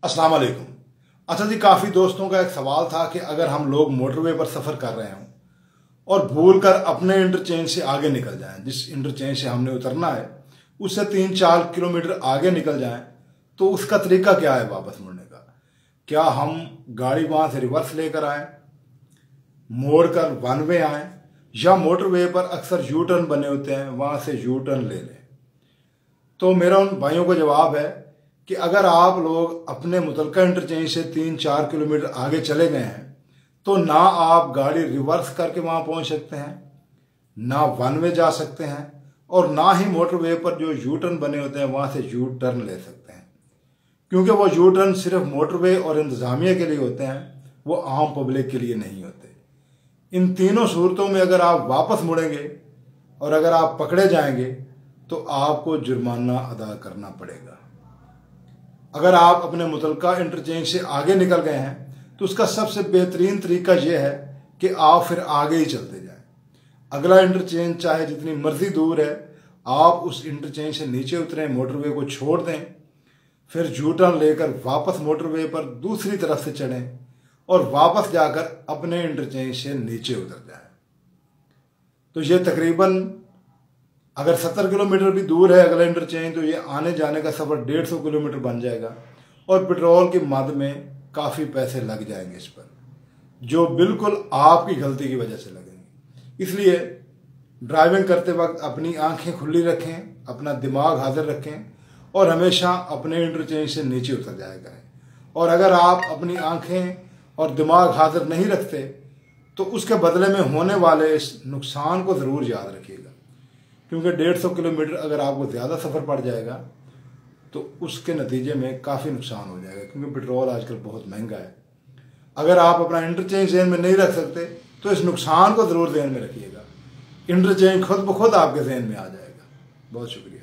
अस्सलाम वालेकुम। अच्छा जी, काफ़ी दोस्तों का एक सवाल था कि अगर हम लोग मोटरवे पर सफ़र कर रहे हों और भूल कर अपने इंटरचेंज से आगे निकल जाएं, जिस इंटरचेंज से हमने उतरना है उससे 3-4 किलोमीटर आगे निकल जाएं, तो उसका तरीका क्या है वापस मुड़ने का? क्या हम गाड़ी वहाँ से रिवर्स लेकर आएँ, मोड़ कर वन वे आएँ, या मोटरवे पर अक्सर यू टर्न बने होते हैं वहाँ से यू टर्न ले लें? तो मेरा उन भाइयों को जवाब है कि अगर आप लोग अपने मुतलका इंटरचेंज से 3-4 किलोमीटर आगे चले गए हैं तो ना आप गाड़ी रिवर्स करके वहाँ पहुँच सकते हैं, ना वन वे जा सकते हैं, और ना ही मोटरवे पर जो यू टर्न बने होते हैं वहाँ से यू टर्न ले सकते हैं, क्योंकि वो यू टर्न सिर्फ मोटरवे और इंतज़ामिया के लिए होते हैं, वो आम पब्लिक के लिए नहीं होते। इन तीनों सूरतों में अगर आप वापस मुड़ेंगे और अगर आप पकड़े जाएंगे तो आपको जुर्माना अदा करना पड़ेगा। अगर आप अपने मुतलका इंटरचेंज से आगे निकल गए हैं तो उसका सबसे बेहतरीन तरीका यह है कि आप फिर आगे ही चलते जाएं। अगला इंटरचेंज चाहे जितनी मर्जी दूर है, आप उस इंटरचेंज से नीचे उतरें, मोटरवे को छोड़ दें, फिर यू टर्न लेकर वापस मोटरवे पर दूसरी तरफ से चढ़ें और वापस जाकर अपने इंटरचेंज से नीचे उतर जाएं। तो ये तकरीबन अगर 70 किलोमीटर भी दूर है अगला इंटरचेंज, तो ये आने जाने का सफ़र 150 किलोमीटर बन जाएगा और पेट्रोल की मद में काफ़ी पैसे लग जाएंगे इस पर, जो बिल्कुल आपकी गलती की वजह से लगेंगे। इसलिए ड्राइविंग करते वक्त अपनी आंखें खुली रखें, अपना दिमाग हाजिर रखें और हमेशा अपने इंटरचेंज से नीचे उतर जाया करें। और अगर आप अपनी आंखें और दिमाग हाजिर नहीं रखते तो उसके बदले में होने वाले इस नुकसान को ज़रूर याद रखिएगा, क्योंकि 150 किलोमीटर अगर आपको ज़्यादा सफ़र पड़ जाएगा तो उसके नतीजे में काफ़ी नुकसान हो जाएगा, क्योंकि पेट्रोल आजकल बहुत महंगा है। अगर आप अपना इंटरचेंज जहन में नहीं रख सकते तो इस नुकसान को ज़रूर जहन में रखिएगा। इंटरचेंज खुद ब खुद आपके जहन में आ जाएगा। बहुत शुक्रिया।